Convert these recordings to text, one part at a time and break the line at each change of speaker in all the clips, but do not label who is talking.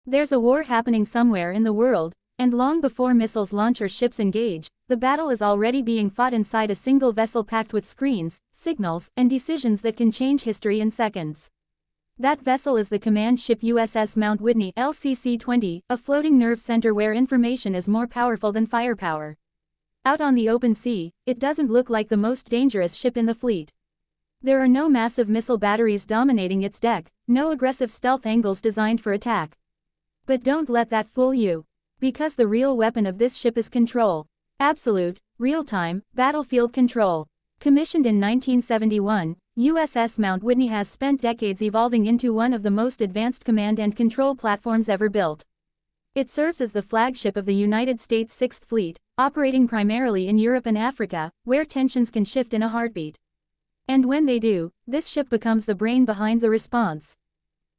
There's a war happening somewhere in the world, and long before missiles launch or ships engage, the battle is already being fought inside a single vessel packed with screens, signals, and decisions that can change history in seconds. That vessel is the command ship USS Mount Whitney LCC-20, a floating nerve center where information is more powerful than firepower. Out on the open sea, it doesn't look like the most dangerous ship in the fleet. There are no massive missile batteries dominating its deck, no aggressive stealth angles designed for attack. But don't let that fool you. Because the real weapon of this ship is control. Absolute, real-time, battlefield control. Commissioned in 1971, USS Mount Whitney has spent decades evolving into one of the most advanced command and control platforms ever built. It serves as the flagship of the United States Sixth Fleet, operating primarily in Europe and Africa, where tensions can shift in a heartbeat. And when they do, this ship becomes the brain behind the response.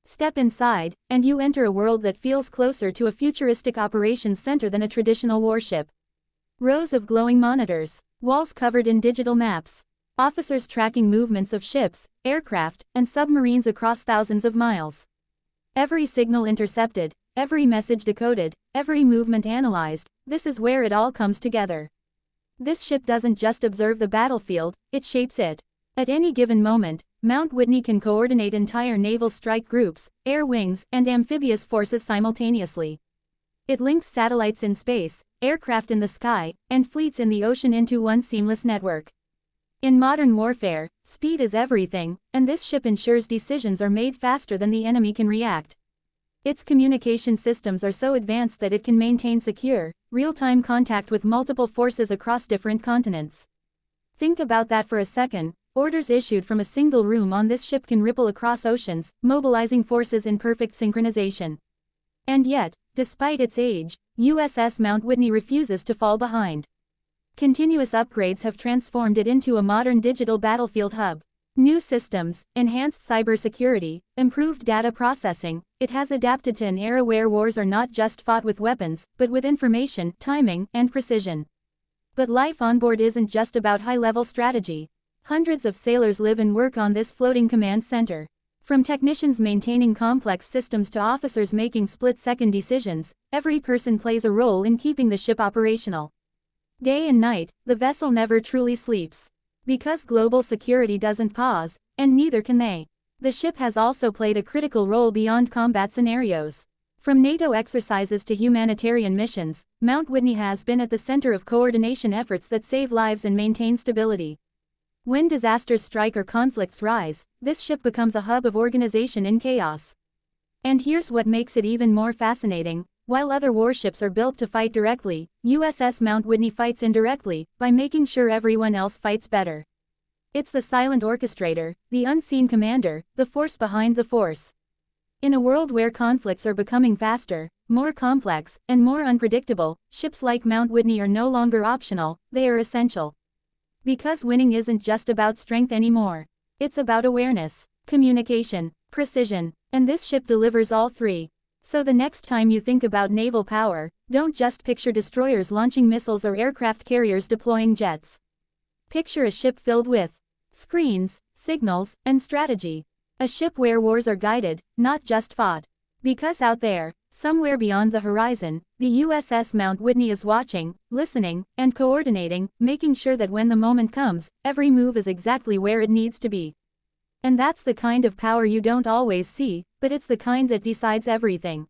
Step inside, and you enter a world that feels closer to a futuristic operations center than a traditional warship. Rows of glowing monitors, walls covered in digital maps, officers tracking movements of ships, aircraft, and submarines across thousands of miles. Every signal intercepted, every message decoded, every movement analyzed. This is where it all comes together. This ship doesn't just observe the battlefield, it shapes it. At any given moment, Mount Whitney can coordinate entire naval strike groups, air wings, and amphibious forces simultaneously. It links satellites in space, aircraft in the sky, and fleets in the ocean into one seamless network. In modern warfare, speed is everything, and this ship ensures decisions are made faster than the enemy can react. Its communication systems are so advanced that it can maintain secure, real-time contact with multiple forces across different continents. Think about that for a second. Orders issued from a single room on this ship can ripple across oceans, mobilizing forces in perfect synchronization. And yet, despite its age, USS Mount Whitney refuses to fall behind. Continuous upgrades have transformed it into a modern digital battlefield hub. New systems, enhanced cybersecurity, improved data processing. It has adapted to an era where wars are not just fought with weapons, but with information, timing, and precision. But life on board isn't just about high-level strategy. Hundreds of sailors live and work on this floating command center. From technicians maintaining complex systems to officers making split-second decisions, every person plays a role in keeping the ship operational. Day and night, the vessel never truly sleeps. Because global security doesn't pause, and neither can they. The ship has also played a critical role beyond combat scenarios. From NATO exercises to humanitarian missions, Mount Whitney has been at the center of coordination efforts that save lives and maintain stability. When disasters strike or conflicts rise, this ship becomes a hub of organization in chaos. And here's what makes it even more fascinating. While other warships are built to fight directly, USS Mount Whitney fights indirectly, by making sure everyone else fights better. It's the silent orchestrator, the unseen commander, the force behind the force. In a world where conflicts are becoming faster, more complex, and more unpredictable, ships like Mount Whitney are no longer optional, they are essential. Because winning isn't just about strength anymore. It's about awareness, communication, precision, and this ship delivers all three. So the next time you think about naval power, don't just picture destroyers launching missiles or aircraft carriers deploying jets. Picture a ship filled with screens, signals, and strategy. A ship where wars are guided, not just fought. Because out there, somewhere beyond the horizon, the USS Mount Whitney is watching, listening, and coordinating, making sure that when the moment comes, every move is exactly where it needs to be. And that's the kind of power you don't always see, but it's the kind that decides everything.